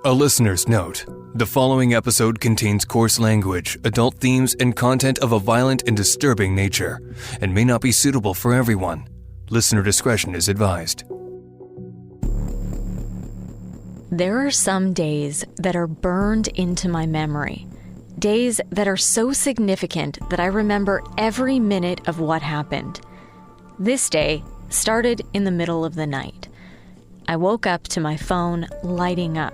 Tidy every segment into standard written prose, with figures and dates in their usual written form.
A listener's note. The following episode contains coarse language, adult themes, and content of a violent and disturbing nature, and may not be suitable for everyone. Listener discretion is advised. There are some days that are burned into my memory. Days that are so significant that I remember every minute of what happened. This day started in the middle of the night. I woke up to my phone lighting up.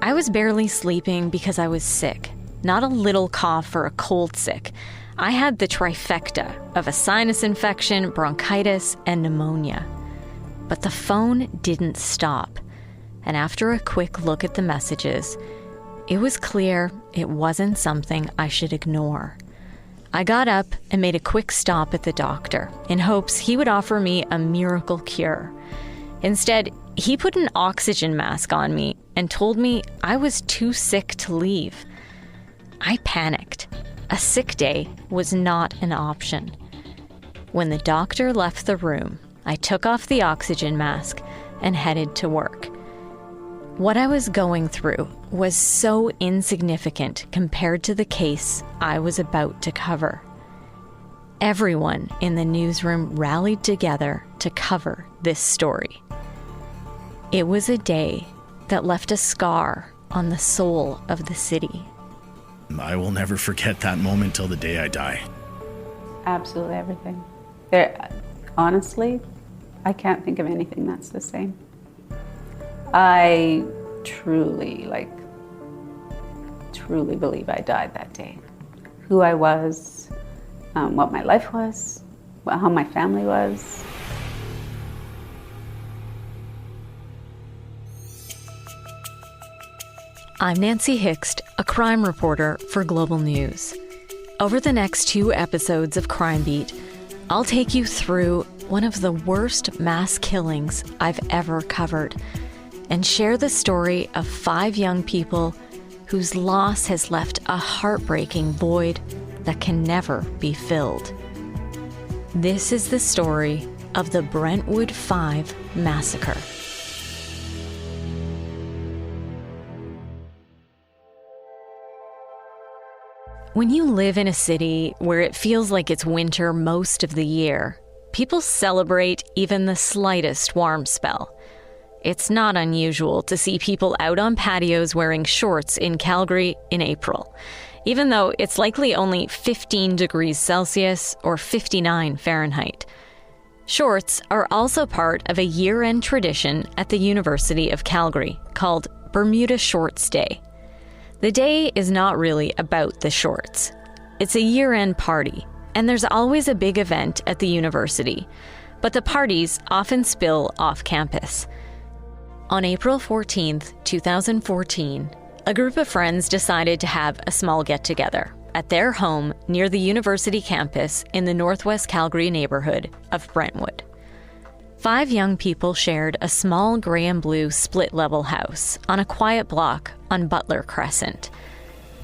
I was barely sleeping because I was sick. Not a little cough or a cold sick. I had the trifecta of a sinus infection, bronchitis, and pneumonia. But the phone didn't stop. And after a quick look at the messages, it was clear it wasn't something I should ignore. I got up and made a quick stop at the doctor in hopes he would offer me a miracle cure. Instead, he put an oxygen mask on me and told me I was too sick to leave. I panicked. A sick day was not an option. When the doctor left the room, I took off the oxygen mask and headed to work. What I was going through was so insignificant compared to the case I was about to cover. Everyone in the newsroom rallied together to cover this story. It was a day that left a scar on the soul of the city. I will never forget that moment till the day I die. Absolutely everything. Honestly, I can't think of anything that's the same. I truly believe I died that day. Who I was, what my life was, how my family was. I'm Nancy Hixt, a crime reporter for Global News. Over the next 2 episodes of Crime Beat, I'll take you through one of the worst mass killings I've ever covered and share the story of 5 young people whose loss has left a heartbreaking void that can never be filled. This is the story of the Brentwood 5 massacre. When you live in a city where it feels like it's winter most of the year, people celebrate even the slightest warm spell. It's not unusual to see people out on patios wearing shorts in Calgary in April, even though it's likely only 15 degrees Celsius or 59 Fahrenheit. Shorts are also part of a year-end tradition at the University of Calgary called Bermuda Shorts Day. The day is not really about the shorts. It's a year-end party, and there's always a big event at the university, but the parties often spill off campus. On April 14th, 2014, a group of friends decided to have a small get-together at their home near the university campus in the northwest Calgary neighbourhood of Brentwood. 5 young people shared a small gray and blue split-level house on a quiet block on Butler Crescent.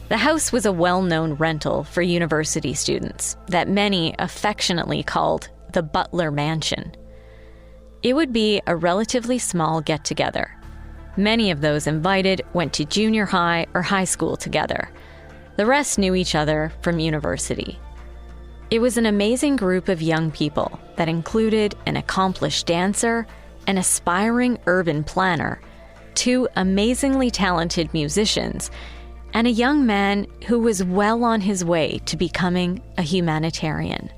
The house was a well-known rental for university students that many affectionately called the Butler Mansion. It would be a relatively small get-together. Many of those invited went to junior high or high school together. The rest knew each other from university. It was an amazing group of young people that included an accomplished dancer, an aspiring urban planner, 2 amazingly talented musicians, and a young man who was well on his way to becoming a humanitarian.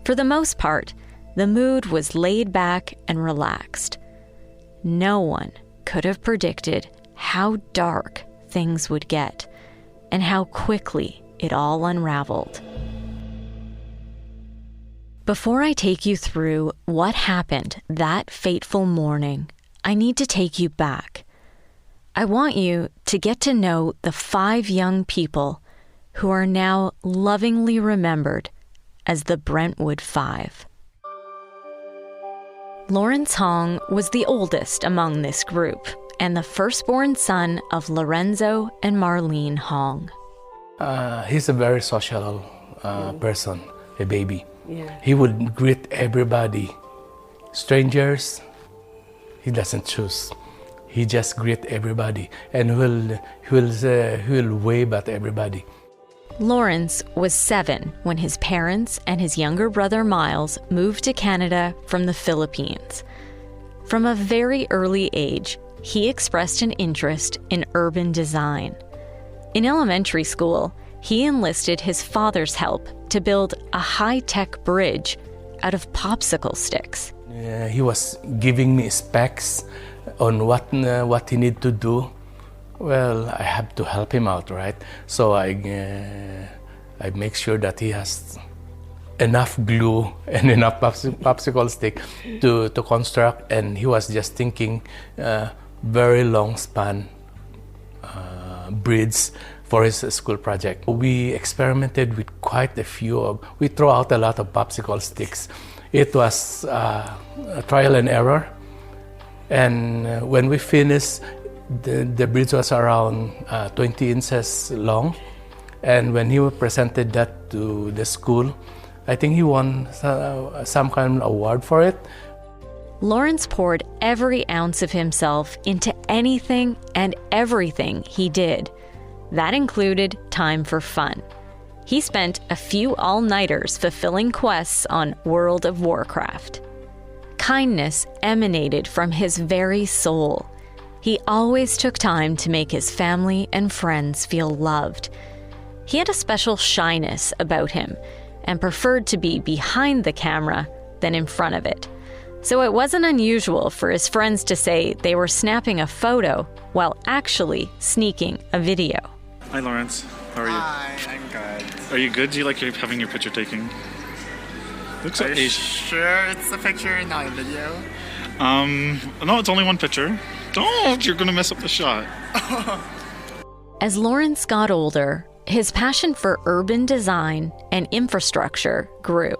For the most part, the mood was laid back and relaxed. No one could have predicted how dark things would get and how quickly it all unraveled. Before I take you through what happened that fateful morning, I need to take you back. I want you to get to know the 5 young people who are now lovingly remembered as the Brentwood 5. Lawrence Hong was the oldest among this group and the firstborn son of Lorenzo and Marlene Hong. He's a very social person, a baby. Yeah. He would greet everybody. Strangers, he doesn't choose. he just greet everybody and he'll wave at everybody. Lawrence was 7 when his parents and his younger brother Miles moved to Canada from the Philippines. From a very early age, he expressed an interest in urban design. In elementary school, he enlisted his father's help to build a high-tech bridge out of popsicle sticks. He was giving me specs on what he need to do. Well, I have to help him out, right? So I make sure that he has enough glue and enough popsicle stick to construct, and he was just thinking very long span bridge for his school project. We experimented with quite a few. We throw out a lot of popsicle sticks. It was a trial and error, and when we finished, the bridge was around 20 inches long, and when he presented that to the school, I think he won some kind of award for it. Lawrence poured every ounce of himself into anything and everything he did. That included time for fun. He spent a few all-nighters fulfilling quests on World of Warcraft. Kindness emanated from his very soul. He always took time to make his family and friends feel loved. He had a special shyness about him and preferred to be behind the camera than in front of it. So it wasn't unusual for his friends to say they were snapping a photo while actually sneaking a video. Hi, Lawrence. How are you? Hi, I'm good. Are you good? Do you like having your picture taken? Looks like Asian. Sure it's a picture, not a video? No, it's only one picture. Don't! You're gonna mess up the shot. As Lawrence got older, his passion for urban design and infrastructure grew.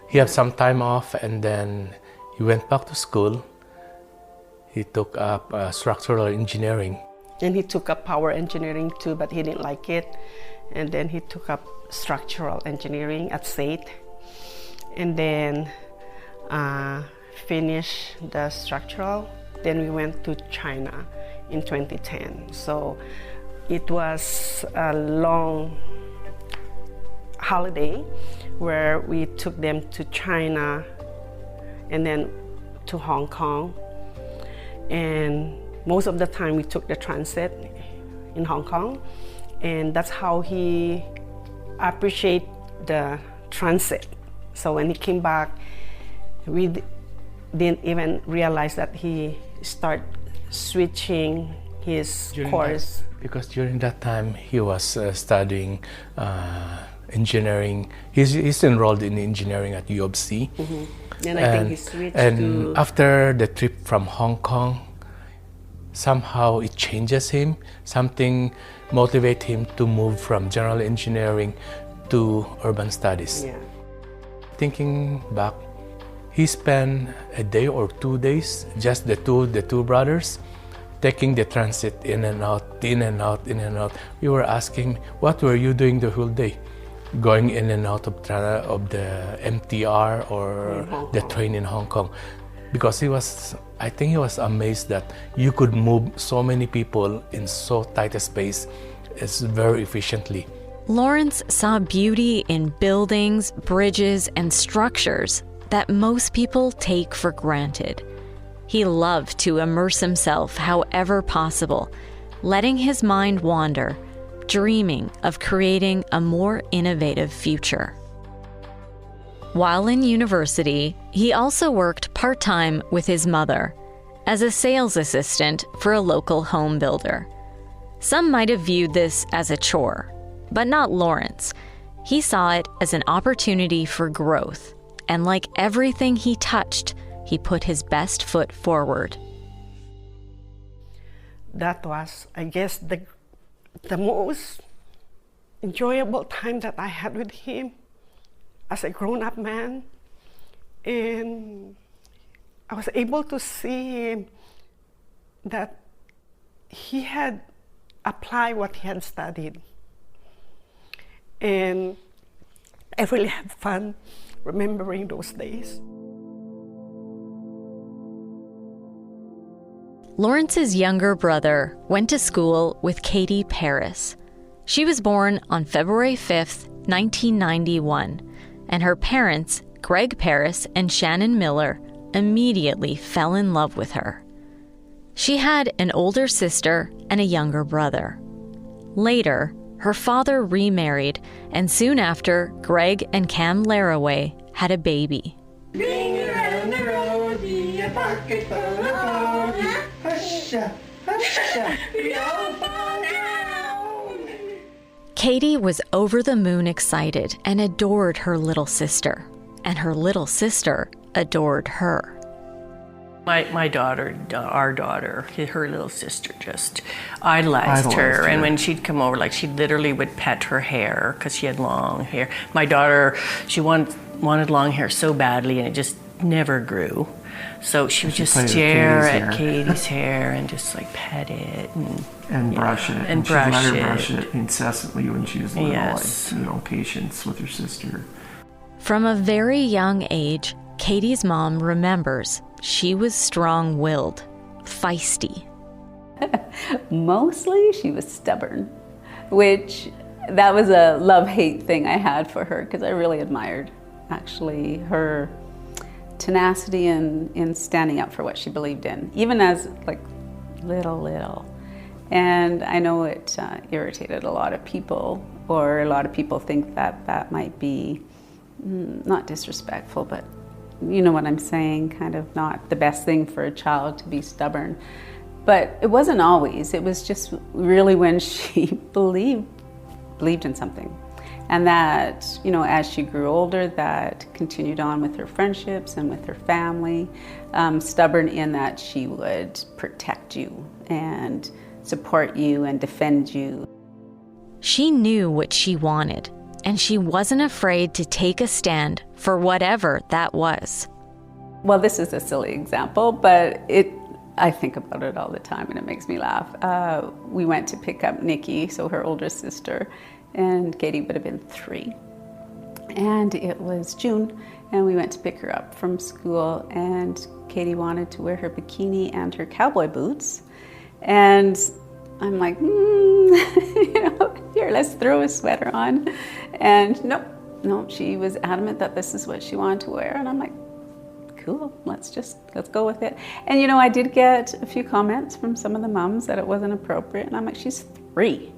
He had some time off, and then he went back to school. He took up structural engineering. And he took up power engineering too, but he didn't like it. And then he took up structural engineering at SAIT. And then finished the structural. Then we went to China in 2010. So it was a long holiday where we took them to China and then to Hong Kong. And most of the time we took the transit in Hong Kong, and that's how he appreciated the transit. So when he came back, we didn't even realize that he started switching his course. Because during that time he was studying engineering. He's enrolled in engineering at U of C. Mm-hmm. And I think he switched to... after the trip from Hong Kong, somehow it changes him. Something motivates him to move from general engineering to urban studies. Yeah. Thinking back, he spent a day or 2 days, just the two brothers, taking the transit in and out, in and out, in and out. We were asking, what were you doing the whole day? Going in and out of the MTR or the train in Hong Kong. Because I think he was amazed that you could move so many people in so tight a space very efficiently. Lawrence saw beauty in buildings, bridges, and structures that most people take for granted. He loved to immerse himself however possible, letting his mind wander, dreaming of creating a more innovative future. While in university, he also worked part-time with his mother as a sales assistant for a local home builder. Some might have viewed this as a chore, but not Lawrence. He saw it as an opportunity for growth, and like everything he touched, he put his best foot forward. That was, I guess, the most enjoyable time that I had with him as a grown-up man. And I was able to see him that he had applied what he had studied. And I really had fun remembering those days. Lawrence's younger brother went to school with Katie Paris. She was born on February 5th, 1991, and her parents, Greg Paris and Shannon Miller, immediately fell in love with her. She had an older sister and a younger brother. Later, her father remarried, and soon after, Greg and Cam Laraway had a baby. Ring around the roadie, a pocket full of goldie. Husha, husha, we all fall down. Katie was over the moon excited and adored her little sister, and her little sister adored her. My daughter, our daughter, her little sister just idolized her. And when she'd come over, like she literally would pet her hair because she had long hair. My daughter, she wanted long hair so badly and it just never grew. So she would just stare at Katie's hair and just like pet it and brush it. And brush she'd let her brush it incessantly when she was little, yes. Like, patience with her sister. From a very young age, Katie's mom remembers she was strong-willed, feisty. Mostly she was stubborn, which that was a love-hate thing I had for her because I really admired actually her tenacity in standing up for what she believed in, even as like little. And I know it irritated a lot of people, or a lot of people think that that might be not disrespectful, but you know what I'm saying, kind of not the best thing for a child to be stubborn. But it wasn't always. It was just really when she believed in something. And that, as she grew older, that continued on with her friendships and with her family. Stubborn in that she would protect you and support you and defend you. She knew what she wanted, and she wasn't afraid to take a stand for whatever that was. Well, this is a silly example, but I think about it all the time and it makes me laugh. We went to pick up Nikki, so her older sister, and Katie would have been 3. And it was June, and we went to pick her up from school, and Katie wanted to wear her bikini and her cowboy boots. And I'm like, here, let's throw a sweater on. And no, she was adamant that this is what she wanted to wear. And I'm like, cool, let's go with it. And I did get a few comments from some of the moms that it wasn't appropriate. And I'm like, she's 3.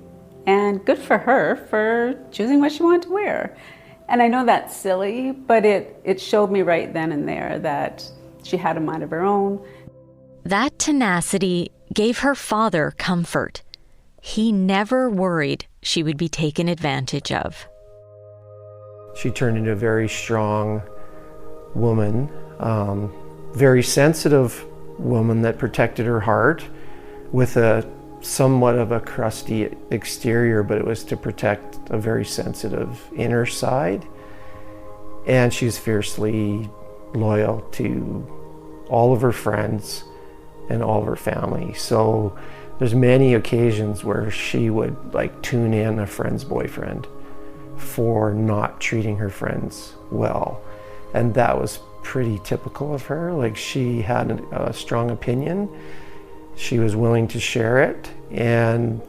And good for her for choosing what she wanted to wear. And I know that's silly, but it showed me right then and there that she had a mind of her own. That tenacity gave her father comfort. He never worried she would be taken advantage of. She turned into a very strong woman, very sensitive woman that protected her heart with a somewhat of a crusty exterior, but it was to protect a very sensitive inner side. And she's fiercely loyal to all of her friends and all of her family. So there's many occasions where she would tune in a friend's boyfriend for not treating her friends well. And that was pretty typical of her. She had a strong opinion. She was willing to share it. And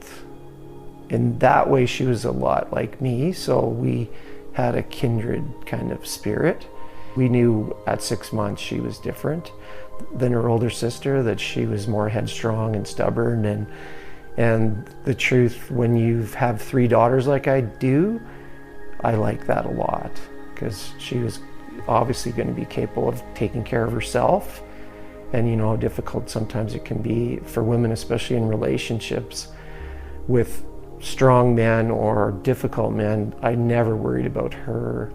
in that way, she was a lot like me. So we had a kindred kind of spirit. We knew at 6 months she was different than her older sister, that she was more headstrong and stubborn. And the truth, when you have 3 daughters like I do, I like that a lot, because she was obviously going to be capable of taking care of herself. And you know how difficult sometimes it can be for women, especially in relationships with strong men or difficult men. I never worried about her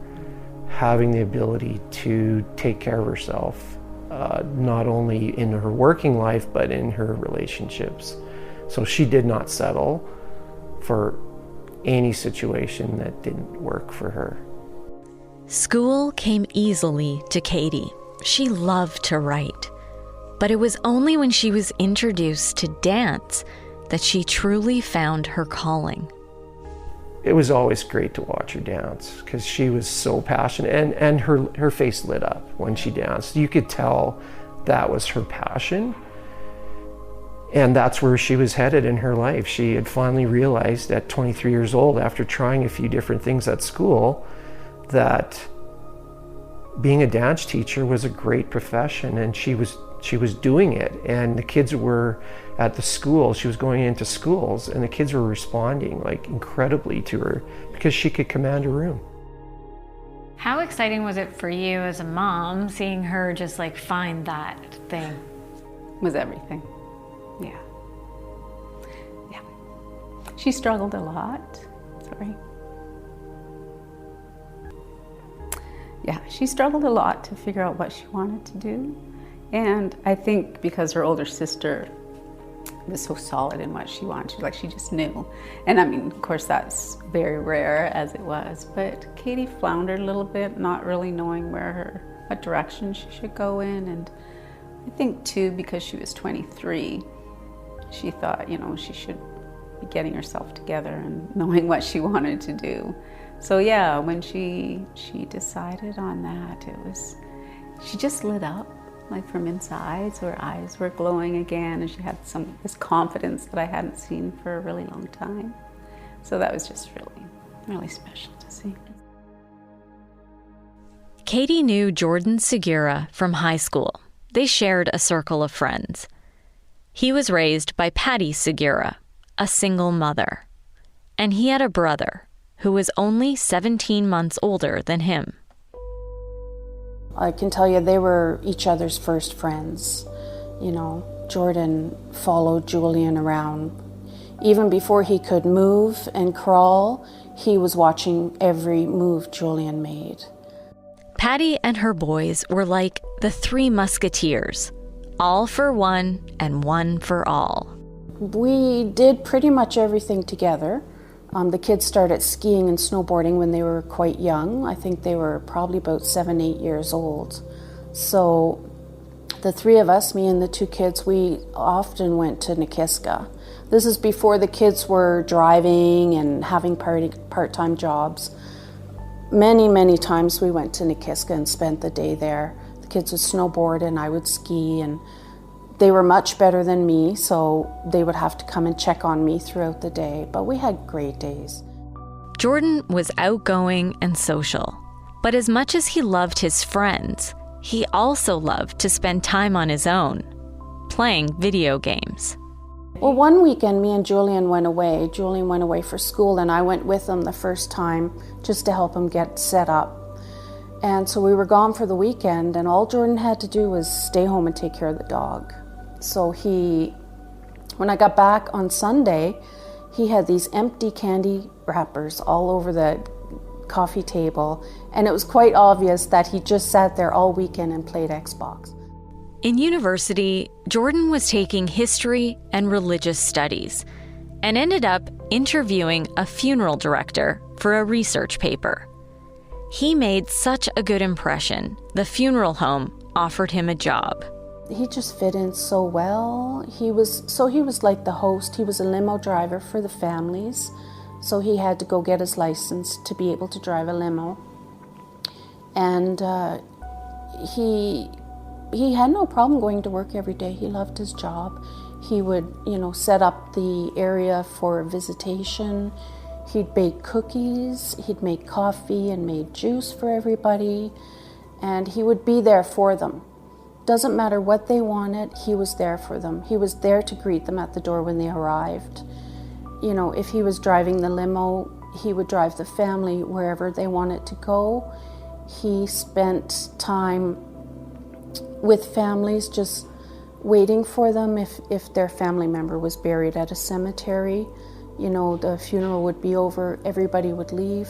having the ability to take care of herself, not only in her working life, but in her relationships. So she did not settle for any situation that didn't work for her. School came easily to Katie. She loved to write. But it was only when she was introduced to dance that she truly found her calling. It was always great to watch her dance because she was so passionate, and her face lit up when she danced. You could tell that was her passion. And that's where she was headed in her life. She had finally realized at 23 years old, after trying a few different things at school, that being a dance teacher was a great profession, and she was doing it. And the kids were at the school, she was going into schools, and the kids were responding like incredibly to her because she could command a room. How exciting was it for you as a mom, seeing her just like find that thing? Was everything. Yeah. Yeah. She struggled a lot. Sorry. Yeah, she struggled a lot to figure out what she wanted to do. And I think because her older sister was so solid in what she wanted, like she just knew. And I mean, of course, that's very rare as it was, but Katie floundered a little bit, not really knowing what direction she should go in. And I think too, because she was 23, she thought, she should be getting herself together and knowing what she wanted to do. So yeah, when she decided on that, she just lit up, like from inside. So her eyes were glowing again, and she had this confidence that I hadn't seen for a really long time. So that was just really, really special to see. Katie knew Jordan Segura from high school. They shared a circle of friends. He was raised by Patty Segura, a single mother. And he had a brother who was only 17 months older than him. I can tell you they were each other's first friends. Jordan followed Julian around. Even before he could move and crawl, he was watching every move Julian made. Patty and her boys were like the Three Musketeers, all for one and one for all. We did pretty much everything together. The kids started skiing and snowboarding when they were quite young. I think they were probably about 7, 8 years old. So the three of us, me and the two kids, we often went to Nikiska. This is before the kids were driving and having part-time jobs. Many, many times we went to Nikiska and spent the day there. The kids would snowboard and I would ski, and they were much better than me, so they would have to come and check on me throughout the day, but we had great days. Jordan was outgoing and social, but as much as he loved his friends, he also loved to spend time on his own, playing video games. Well, one weekend, me and Julian went away. Julian went away for school, and I went with him the first time just to help him get set up. And so we were gone for the weekend, and all Jordan had to do was stay home and take care of the dog. So when I got back on Sunday, he had these empty candy wrappers all over the coffee table, and it was quite obvious that he just sat there all weekend and played Xbox. In university, Jordan was taking history and religious studies and ended up interviewing a funeral director for a research paper. He made such a good impression, the funeral home offered him a job. He just fit in so well. He was like the host. He was a limo driver for the families, so he had to go get his license to be able to drive a limo. And he had no problem going to work every day. He loved his job. He would, set up the area for visitation. He'd bake cookies. He'd make coffee and made juice for everybody, and he would be there for them. Doesn't matter what they wanted, he was there for them. He was there to greet them at the door when they arrived. If he was driving the limo, he would drive the family wherever they wanted to go. He spent time with families, just waiting for them if their family member was buried at a cemetery. The funeral would be over, everybody would leave,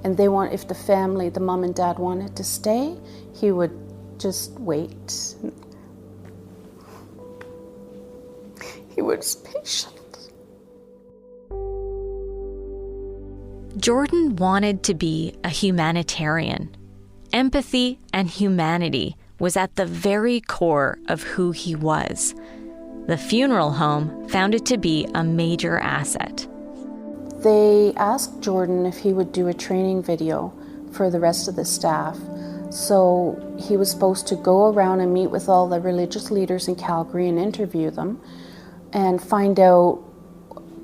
and if the mom and dad wanted to stay, he would just wait. He was patient. Jordan wanted to be a humanitarian. Empathy and humanity was at the very core of who he was. The funeral home found it to be a major asset. They asked Jordan if he would do a training video for the rest of the staff. So he was supposed to go around and meet with all the religious leaders in Calgary and interview them. and find out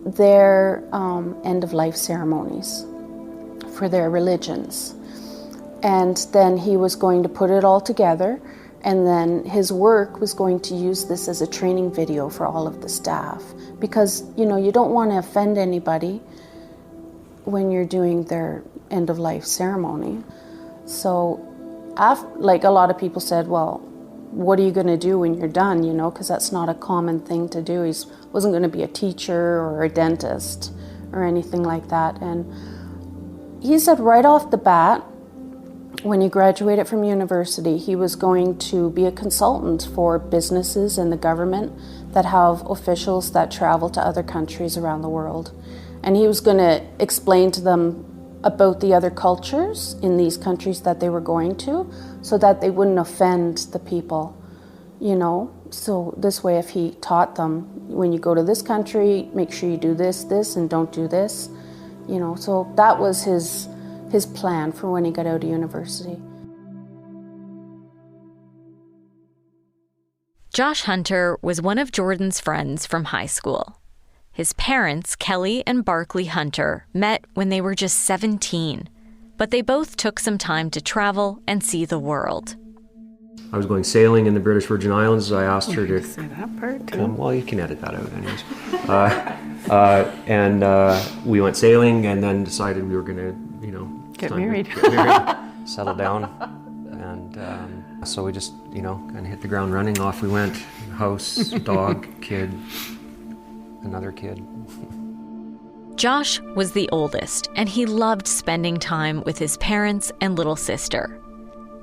their end-of-life ceremonies for their religions. And then he was going to put it all together, and then his work was going to use this as a training video for all of the staff. Because, you know, you don't want to offend anybody when you're doing their end-of-life ceremony. So, like a lot of people said, well, what are you going to do when you're done, you know, because that's not a common thing to do. He wasn't going to be a teacher or a dentist or anything like that. And he said right off the bat, when he graduated from university, he was going to be a consultant for businesses and the government that have officials that travel to other countries around the world. And he was going to explain to them about the other cultures in these countries that they were going to, so that they wouldn't offend the people, you know. So this way, if he taught them, when you go to this country, make sure you do this, and don't do this, you know. So that was his plan for when he got out of university. Josh Hunter was one of Jordan's friends from high school. His parents, Kelly and Barclay Hunter, met when they were just 17, but they both took some time to travel and see the world. I was going sailing in the British Virgin Islands. I asked her to say that part too. come. Well, you can edit that out anyways. And we went sailing, and then decided we were going to, you know, Get married, settle down. And so we just, you know, kind of hit the ground running. Off we went. House, dog, kid, another kid. Josh was the oldest, and he loved spending time with his parents and little sister.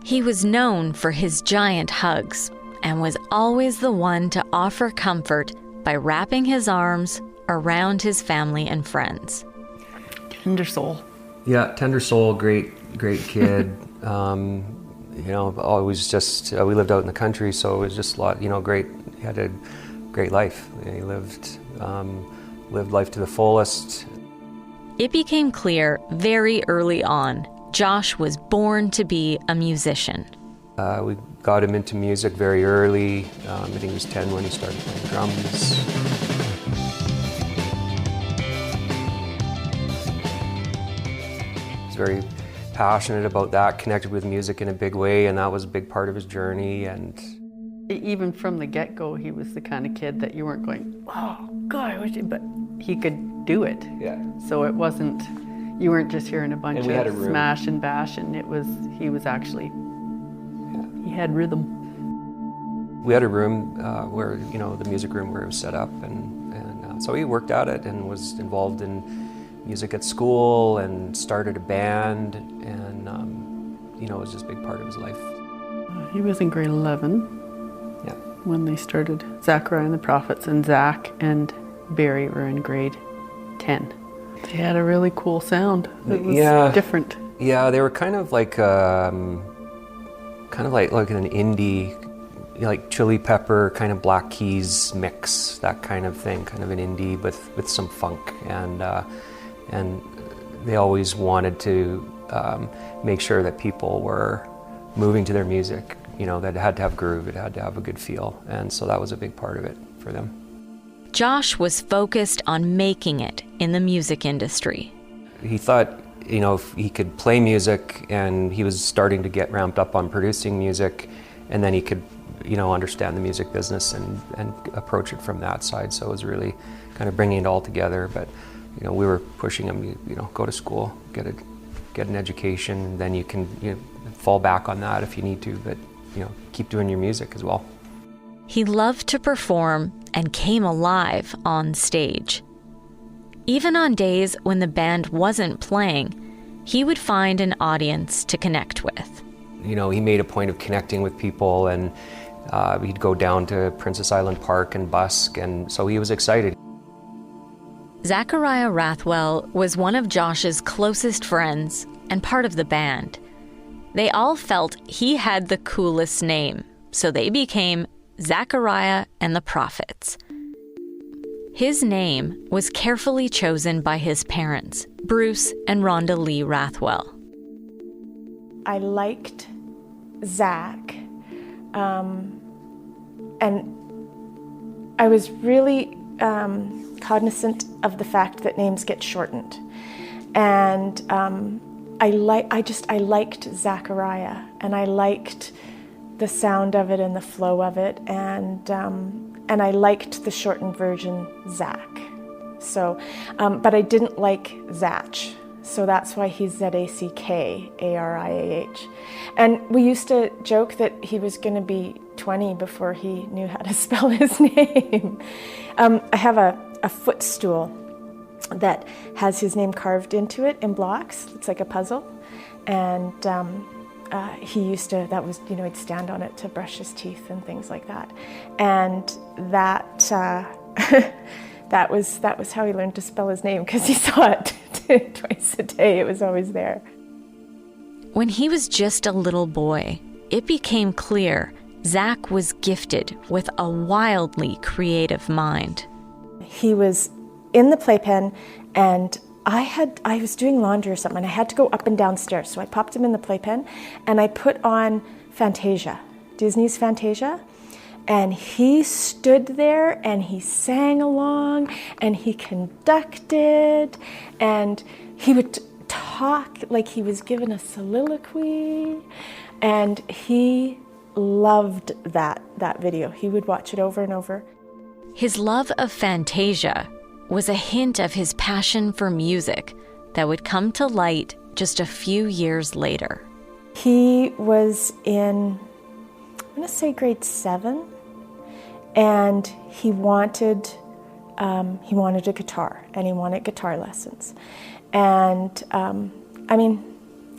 He was known for his giant hugs and was always the one to offer comfort by wrapping his arms around his family and friends. Tender soul. Yeah, tender soul, great kid. You know, always just, we lived out in the country, so it was just a lot, you know, great. He had a great life. He lived life to the fullest. It became clear very early on, Josh was born to be a musician. We got him into music very early. I think he was 10 when he started playing drums. He's very passionate about that, connected with music in a big way, and that was a big part of his journey. And even from the get-go, he was the kind of kid that you weren't going, oh, God, but he could do it. Yeah. So it wasn't, you weren't just hearing a bunch of smash and bash, and he was actually, he had rhythm. We had a room where, you know, the music room where it was set up, and so he worked at it and was involved in music at school and started a band, and, you know, it was just a big part of his life. He was in grade 11. Yeah. When they started Zachariah and the Prophets, and Zach and Barry were in grade 10. They had a really cool sound. It was different. Yeah, they were kind of like an indie, like Chili Pepper, kind of Black Keys mix, that kind of thing, kind of an indie with some funk, and they always wanted to make sure that people were moving to their music. You know, that it had to have groove, it had to have a good feel, and so that was a big part of it for them. Josh was focused on making it in the music industry. He thought, you know, if he could play music, and he was starting to get ramped up on producing music, and then he could, you know, understand the music business and approach it from that side. So it was really kind of bringing it all together. But, you know, we were pushing him, you know, go to school, get an education, and then you can, you know, fall back on that if you need to, but, you know, keep doing your music as well. He loved to perform and came alive on stage. Even on days when the band wasn't playing, he would find an audience to connect with. You know, he made a point of connecting with people, and he'd go down to Princess Island Park and busk, and so he was excited. Zachariah Rathwell was one of Josh's closest friends and part of the band. They all felt he had the coolest name, so they became Zachariah and the Prophets. His name was carefully chosen by his parents, Bruce and Rhonda Lee Rathwell. I liked Zach, and I was really cognizant of the fact that names get shortened. And I liked Zachariah, and I liked the sound of it and the flow of it, and I liked the shortened version, Zach. So, but I didn't like Zach, so that's why he's Zackariah. And we used to joke that he was going to be 20 before he knew how to spell his name. I have a footstool that has his name carved into it in blocks. It's like a puzzle. And he used to, he'd stand on it to brush his teeth and things like that. And that that was how he learned to spell his name, because he saw it twice a day. It was always there. When he was just a little boy, it became clear Zach was gifted with a wildly creative mind. He was in the playpen, and I was doing laundry or something, and I had to go up and down stairs. So I popped him in the playpen, and I put on Fantasia, Disney's Fantasia. And he stood there, and he sang along, and he conducted, and he would talk like he was given a soliloquy, and he loved that video. He would watch it over and over. His love of Fantasia was a hint of his passion for music that would come to light just a few years later. He was in, I'm going to say grade 7, and he wanted a guitar, and he wanted guitar lessons. And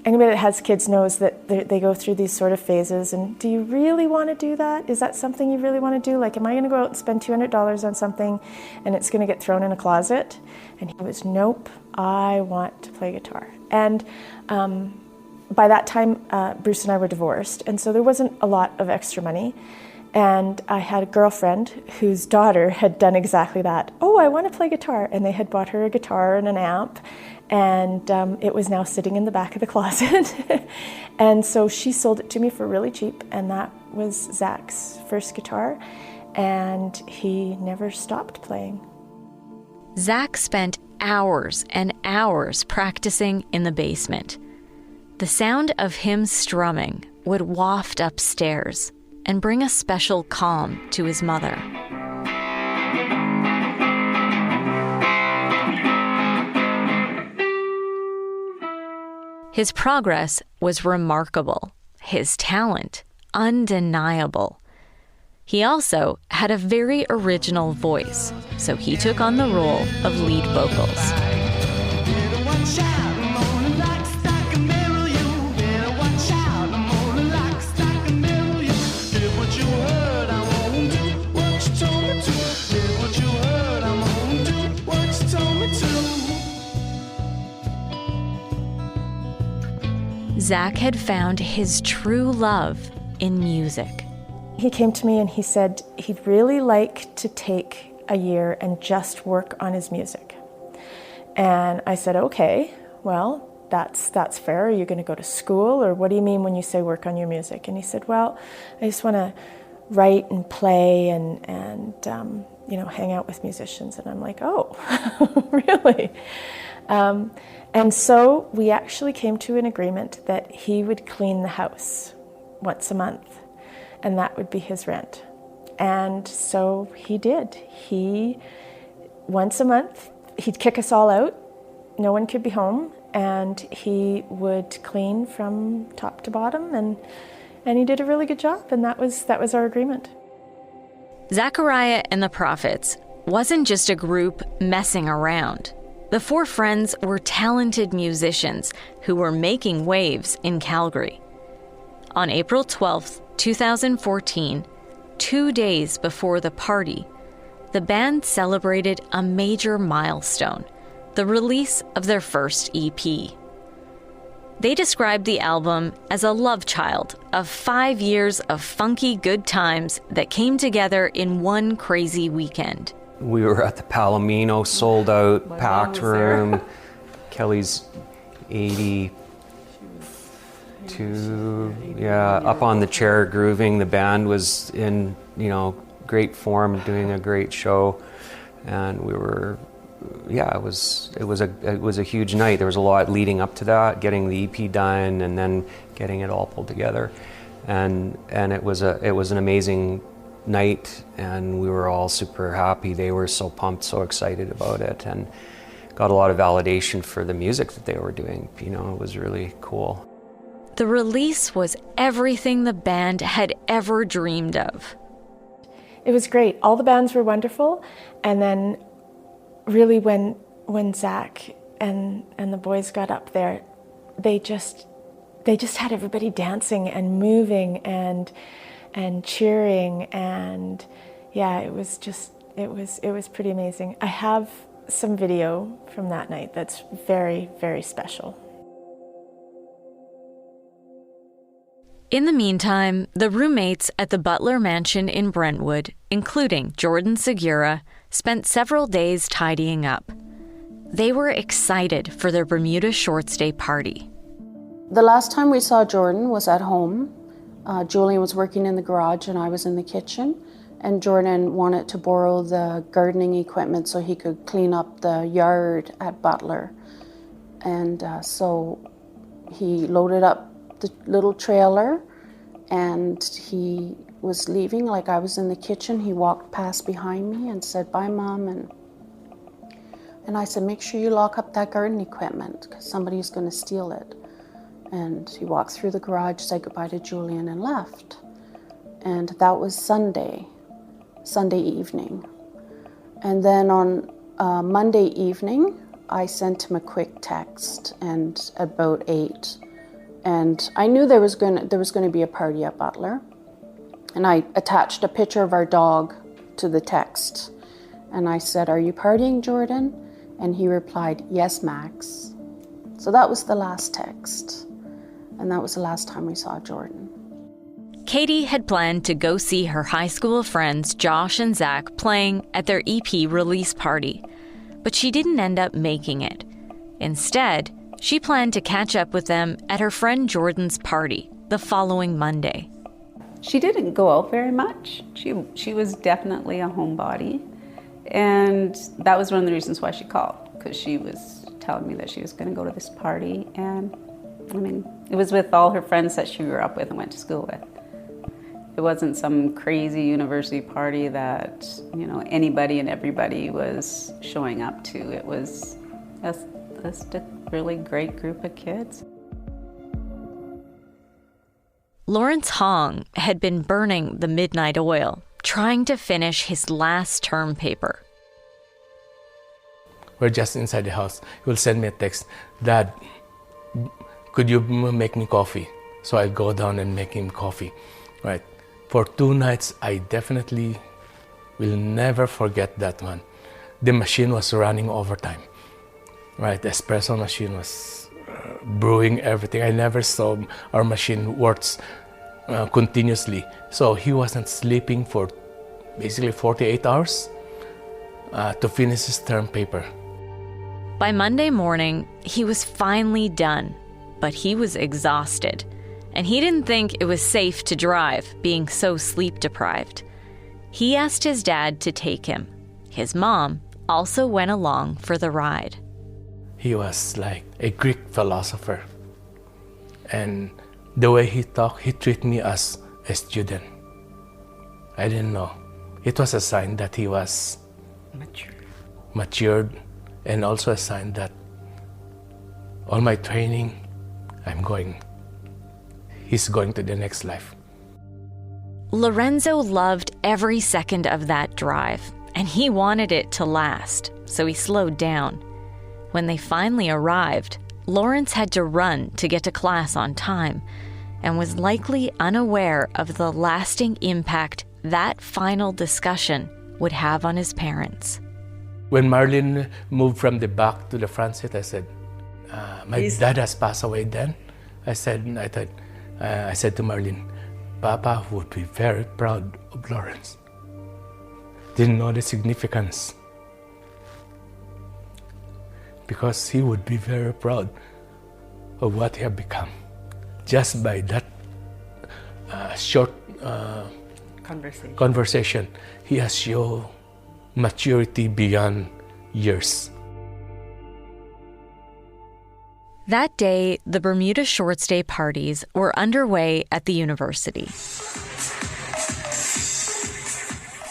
anybody that has kids knows that they go through these sort of phases, and do you really want to do that? Is that something you really want to do? Like, am I going to go out and spend $200 on something and it's going to get thrown in a closet? And he was, nope, I want to play guitar. And by that time, Bruce and I were divorced, and so there wasn't a lot of extra money. And I had a girlfriend whose daughter had done exactly that. Oh, I want to play guitar. And they had bought her a guitar and an amp, and it was now sitting in the back of the closet. And so she sold it to me for really cheap, and that was Zach's first guitar, and he never stopped playing. Zach spent hours and hours practicing in the basement. The sound of him strumming would waft upstairs and bring a special calm to his mother. His progress was remarkable, his talent undeniable. He also had a very original voice, so he took on the role of lead vocals. Zach had found his true love in music. He came to me and he said he'd really like to take a year and just work on his music. And I said, okay, well, that's fair. Are you going to go to school, or what do you mean when you say work on your music? And he said, well, I just want to write and play and hang out with musicians. And I'm like, oh, really? And so we actually came to an agreement that he would clean the house once a month, and that would be his rent. And so he did. Once a month, he'd kick us all out. No one could be home, and he would clean from top to bottom, and he did a really good job, and that was our agreement. Zachariah and the Prophets wasn't just a group messing around. The four friends were talented musicians who were making waves in Calgary. On April 12, 2014, 2 days before the party, the band celebrated a major milestone, the release of their first EP. They described the album as a love child of 5 years of funky good times that came together in one crazy weekend. We were at the Palomino, sold out, packed room. Kelly's 82, up on the chair grooving. The band was in, great form, doing a great show. And we were, yeah, it was a huge night. There was a lot leading up to that, getting the EP done and then getting it all pulled together. And it was an amazing night, and we were all super happy. They were so pumped, so excited about it, and got a lot of validation for the music that they were doing. You know, it was really cool. The release was everything the band had ever dreamed of. It was great. All the bands were wonderful, and then really when Zach and the boys got up there, they just had everybody dancing and moving and cheering, and yeah, it was pretty amazing. I have some video from that night that's very, very special. In the meantime, the roommates at the Butler Mansion in Brentwood, including Jordan Segura, spent several days tidying up. They were excited for their Bermuda Shorts Day party. The last time we saw Jordan was at home. Julian was working in the garage and I was in the kitchen, and Jordan wanted to borrow the gardening equipment so he could clean up the yard at Butler. And so he loaded up the little trailer and he was leaving. Like, I was in the kitchen, he walked past behind me and said, "Bye, Mom." And I said, "Make sure you lock up that garden equipment because somebody's going to steal it." And he walked through the garage, said goodbye to Julian, and left. And that was Sunday evening. And then on Monday evening, I sent him a quick text, and about 8. And I knew there was going to be a party at Butler. And I attached a picture of our dog to the text. And I said, "Are you partying, Jordan?" And he replied, "Yes, Max." So that was the last text. And that was the last time we saw Jordan. Katie had planned to go see her high school friends Josh and Zach playing at their EP release party, but she didn't end up making it. Instead, she planned to catch up with them at her friend Jordan's party the following Monday. She didn't go out very much. She was definitely a homebody, and that was one of the reasons why she called, because she was telling me that she was going to go to this party, and I mean, it was with all her friends that she grew up with and went to school with. It wasn't some crazy university party that, you know, anybody and everybody was showing up to. It was just a really great group of kids. Lawrence Hong had been burning the midnight oil, trying to finish his last term paper. We're just inside the house. He will send me a text, "Dad, could you make me coffee?" So I go down and make him coffee. Right. For 2 nights, I definitely will never forget that one. The machine was running overtime. Right, the espresso machine was brewing everything. I never saw our machine works continuously. So he wasn't sleeping for basically 48 hours to finish his term paper. By Monday morning, he was finally done, but he was exhausted. And he didn't think it was safe to drive, being so sleep-deprived. He asked his dad to take him. His mom also went along for the ride. He was like a Greek philosopher. And the way he talked, he treated me as a student. I didn't know. It was a sign that he was matured, and also a sign that all my training, he's going to the next life. Lorenzo loved every second of that drive, and he wanted it to last, so he slowed down. When they finally arrived, Lawrence had to run to get to class on time and was likely unaware of the lasting impact that final discussion would have on his parents. When Marlene moved from the back to the front seat, I said, my dad has passed away then. I said to Marlene, Papa would be very proud of Lawrence. Didn't know the significance. Because he would be very proud of what he had become. Just by that short conversation, he has shown maturity beyond years. That day, the Bermuda Shorts Day parties were underway at the university.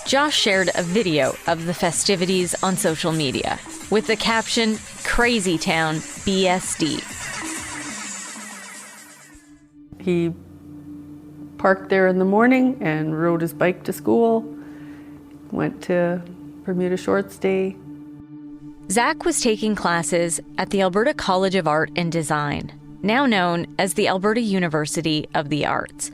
Josh shared a video of the festivities on social media with the caption, "Crazy Town BSD." He parked there in the morning and rode his bike to school, went to Bermuda Shorts Day. Zach was taking classes at the Alberta College of Art and Design, now known as the Alberta University of the Arts.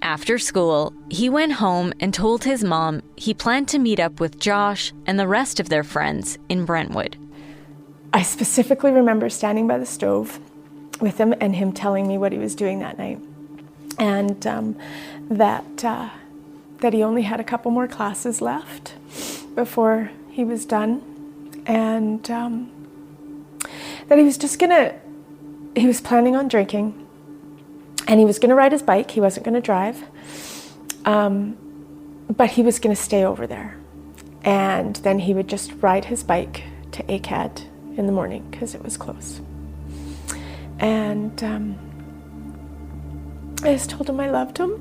After school, he went home and told his mom he planned to meet up with Josh and the rest of their friends in Brentwood. I specifically remember standing by the stove with him and him telling me what he was doing that night, and that he only had a couple more classes left before he was done, and that he was planning on drinking, and he was going to ride his bike. He wasn't going to drive, but he was going to stay over there, and then he would just ride his bike to ACAD in the morning because it was close. And I just told him I loved him,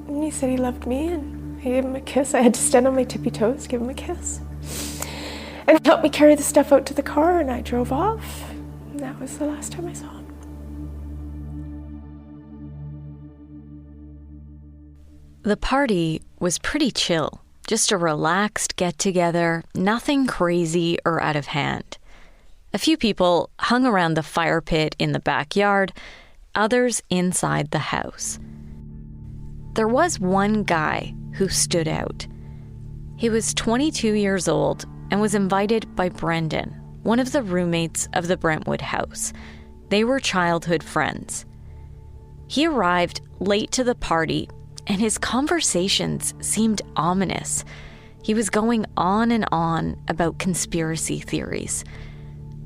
and he said he loved me, and I gave him a kiss. I had to stand on my tippy toes, give him a kiss. And he helped me carry the stuff out to the car, and I drove off. And that was the last time I saw him. The party was pretty chill, just a relaxed get-together, nothing crazy or out of hand. A few people hung around the fire pit in the backyard, others inside the house. There was one guy who stood out. He was 22 years old and was invited by Brendan, one of the roommates of the Brentwood house. They were childhood friends. He arrived late to the party, and his conversations seemed ominous. He was going on and on about conspiracy theories.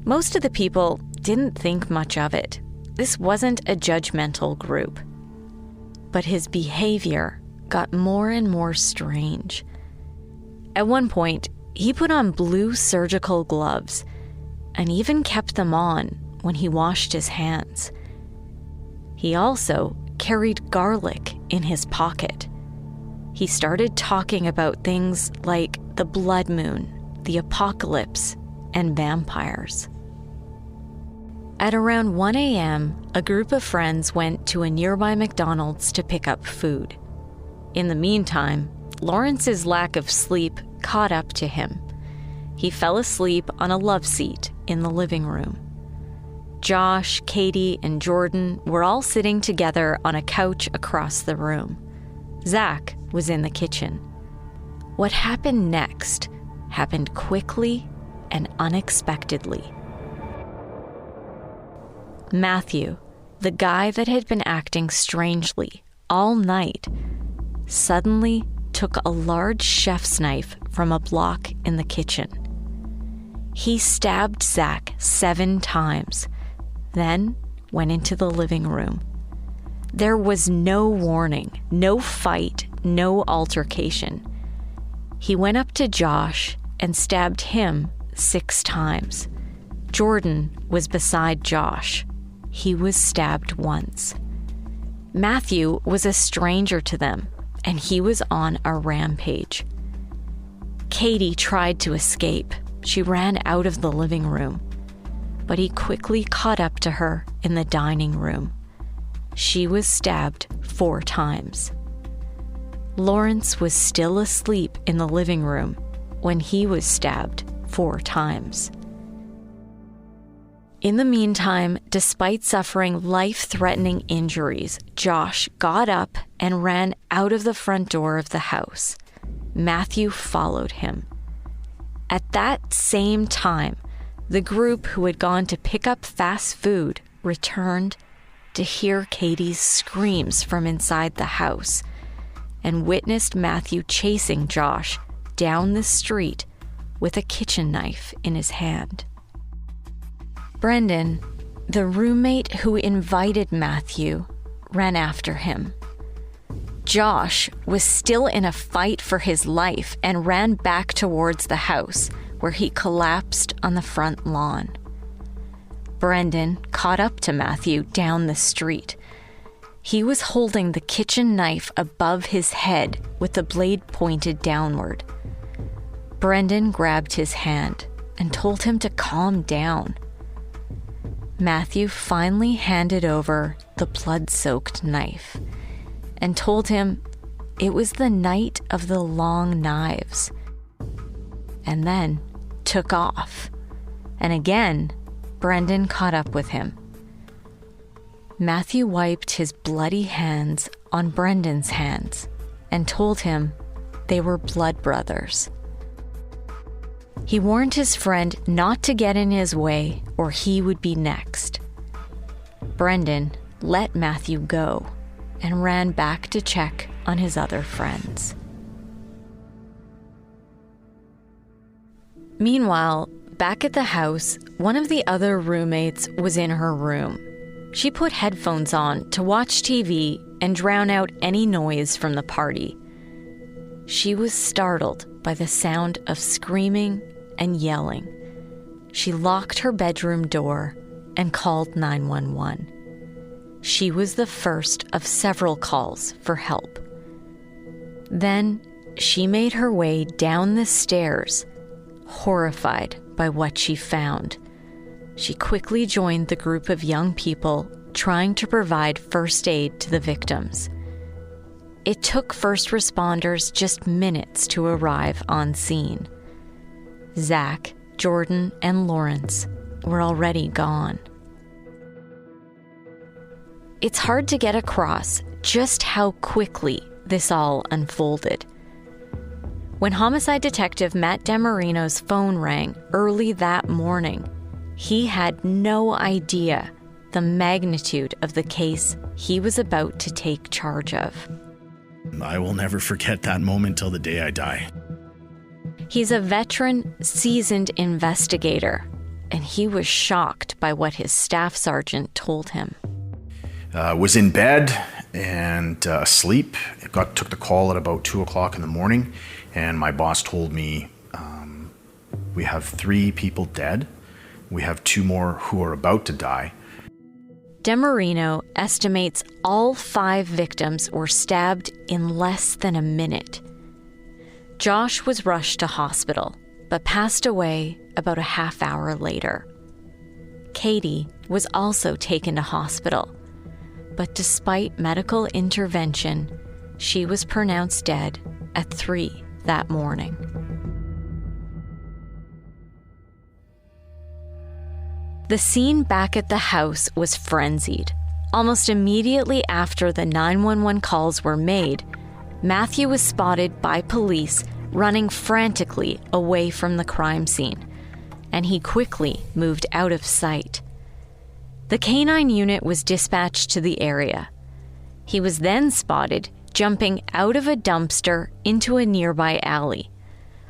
Most of the people didn't think much of it. This wasn't a judgmental group. But his behavior got more and more strange. At one point, he put on blue surgical gloves and even kept them on when he washed his hands. He also carried garlic in his pocket. He started talking about things like the blood moon, the apocalypse, and vampires. At around 1 a.m., a group of friends went to a nearby McDonald's to pick up food. In the meantime, Lawrence's lack of sleep caught up to him. He fell asleep on a love seat in the living room. Josh, Katie, and Jordan were all sitting together on a couch across the room. Zach was in the kitchen. What happened next happened quickly and unexpectedly. Matthew, the guy that had been acting strangely all night, suddenly took a large chef's knife from a block in the kitchen. He stabbed Zach 7 times, then went into the living room. There was no warning, no fight, no altercation. He went up to Josh and stabbed him 6 times. Jordan was beside Josh. He was stabbed once. Matthew was a stranger to them, and he was on a rampage. Katie tried to escape. She ran out of the living room, but he quickly caught up to her in the dining room. She was stabbed 4 times. Lawrence was still asleep in the living room when he was stabbed 4 times. In the meantime, despite suffering life-threatening injuries, Josh got up and ran out of the front door of the house. Matthew followed him. At that same time, the group who had gone to pick up fast food returned to hear Katie's screams from inside the house and witnessed Matthew chasing Josh down the street with a kitchen knife in his hand. Brendan, the roommate who invited Matthew, ran after him. Josh was still in a fight for his life and ran back towards the house, where he collapsed on the front lawn. Brendan caught up to Matthew down the street. He was holding the kitchen knife above his head with the blade pointed downward. Brendan grabbed his hand and told him to calm down. Matthew finally handed over the blood-soaked knife and told him it was the night of the long knives, and then took off. And again, Brendan caught up with him. Matthew wiped his bloody hands on Brendan's hands and told him they were blood brothers. He warned his friend not to get in his way or he would be next. Brendan let Matthew go and ran back to check on his other friends. Meanwhile, back at the house, one of the other roommates was in her room. She put headphones on to watch TV and drown out any noise from the party. She was startled by the sound of screaming and yelling. She locked her bedroom door and called 911. She was the first of several calls for help. Then she made her way down the stairs, horrified by what she found. She quickly joined the group of young people trying to provide first aid to the victims. It took first responders just minutes to arrive on scene. Zach, Jordan, and Lawrence were already gone. It's hard to get across just how quickly this all unfolded. When homicide detective Matt DeMarino's phone rang early that morning, he had no idea the magnitude of the case he was about to take charge of. I will never forget that moment till the day I die. He's a veteran, seasoned investigator, and he was shocked by what his staff sergeant told him. Was in bed and asleep. Took the call at about 2 o'clock in the morning, and my boss told me, we have 3 people dead. We have 2 more who are about to die. DeMarino estimates all 5 victims were stabbed in less than a minute. Josh was rushed to hospital, but passed away about a half hour later. Katie was also taken to hospital, but despite medical intervention, she was pronounced dead at 3 that morning. The scene back at the house was frenzied. Almost immediately after the 911 calls were made, Matthew was spotted by police running frantically away from the crime scene, and he quickly moved out of sight. The canine unit was dispatched to the area. He was then spotted jumping out of a dumpster into a nearby alley.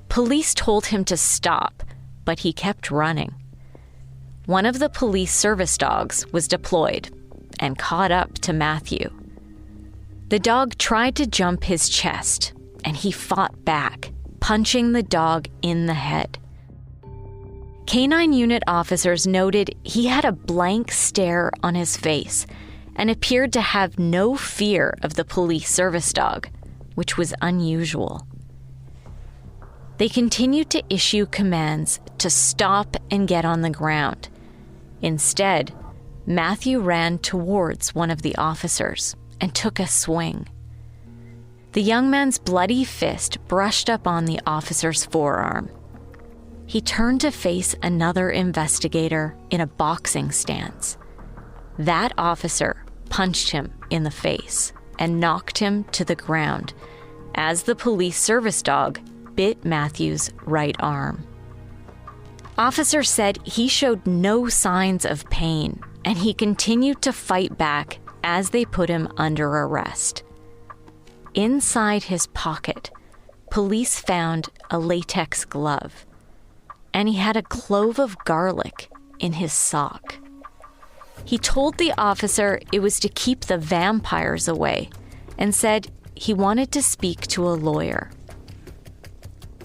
Police told him to stop, but he kept running. One of the police service dogs was deployed and caught up to Matthew. The dog tried to jump his chest, and he fought back, punching the dog in the head. Canine unit officers noted he had a blank stare on his face and appeared to have no fear of the police service dog, which was unusual. They continued to issue commands to stop and get on the ground. Instead, Matthew ran towards one of the officers and took a swing. The young man's bloody fist brushed up on the officer's forearm. He turned to face another investigator in a boxing stance. That officer punched him in the face and knocked him to the ground as the police service dog bit Matthew's right arm. Officers said he showed no signs of pain, and he continued to fight back as they put him under arrest. Inside his pocket, police found a latex glove, and he had a clove of garlic in his sock. He told the officer it was to keep the vampires away and said he wanted to speak to a lawyer.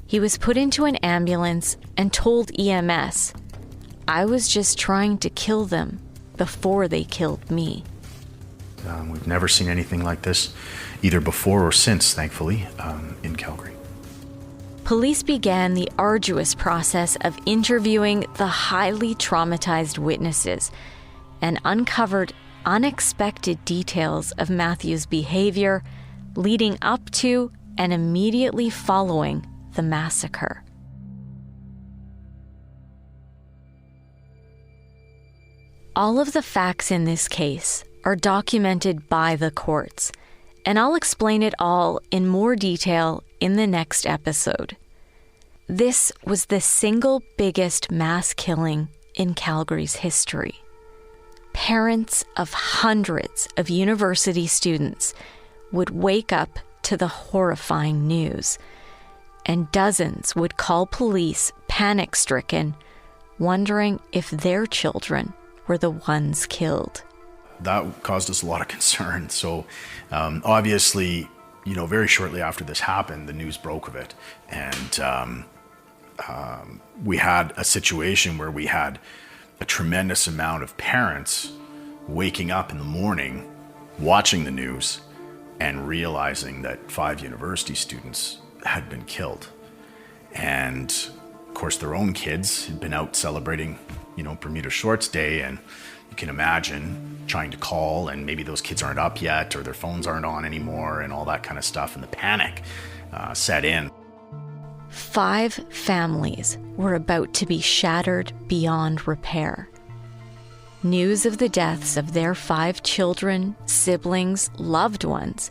He was put into an ambulance and told EMS, "I was just trying to kill them before they killed me." We've never seen anything like this, either before or since, thankfully, in Calgary. Police began the arduous process of interviewing the highly traumatized witnesses and uncovered unexpected details of Matthew's behavior leading up to and immediately following the massacre. All of the facts in this case are documented by the courts, and I'll explain it all in more detail in the next episode. This was the single biggest mass killing in Calgary's history. Parents of hundreds of university students would wake up to the horrifying news, and dozens would call police panic-stricken, wondering if their children were the ones killed. That caused us a lot of concern. So obviously, very shortly after this happened, the news broke of it. And we had a situation where we had a tremendous amount of parents waking up in the morning, watching the news, and realizing that 5 university students had been killed. And of course, their own kids had been out celebrating, Bermuda Shorts Day, and you can imagine trying to call, and maybe those kids aren't up yet, or their phones aren't on anymore, and all that kind of stuff, and the panic set in. 5 families were about to be shattered beyond repair. News of the deaths of their 5 children, siblings, loved ones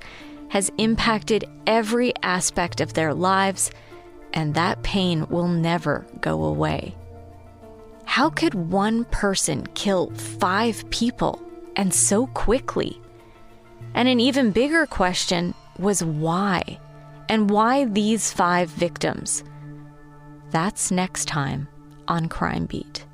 has impacted every aspect of their lives, and that pain will never go away. How could one person kill 5 people, and so quickly? And an even bigger question was why? And why these 5 victims? That's next time on Crime Beat.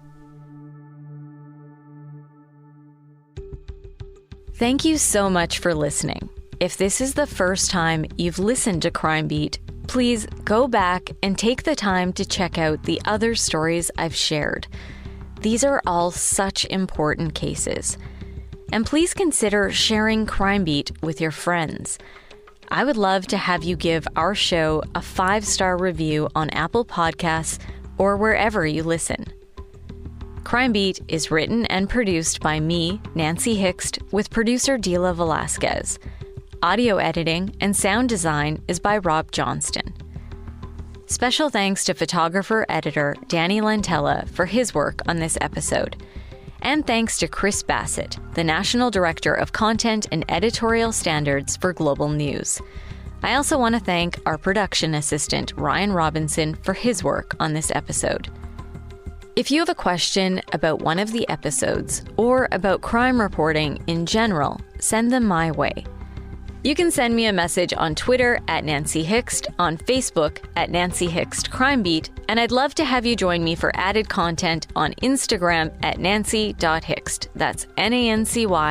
Thank you so much for listening. If this is the first time you've listened to Crime Beat, please go back and take the time to check out the other stories I've shared. These are all such important cases. And please consider sharing Crime Beat with your friends. I would love to have you give our show a 5-star review on Apple Podcasts or wherever you listen. Crime Beat is written and produced by me, Nancy Hixt, with producer Dila Velasquez. Audio editing and sound design is by Rob Johnston. Special thanks to photographer-editor Danny Lentella for his work on this episode. And thanks to Chris Bassett, the National Director of Content and Editorial Standards for Global News. I also want to thank our production assistant, Ryan Robinson, for his work on this episode. If you have a question about one of the episodes or about crime reporting in general, send them my way. You can send me a message on Twitter at Nancy Hixt, on Facebook at Nancy Hixt Crime Beat, and I'd love to have you join me for added content on Instagram at nancy.hixt. That's nancy.hixt.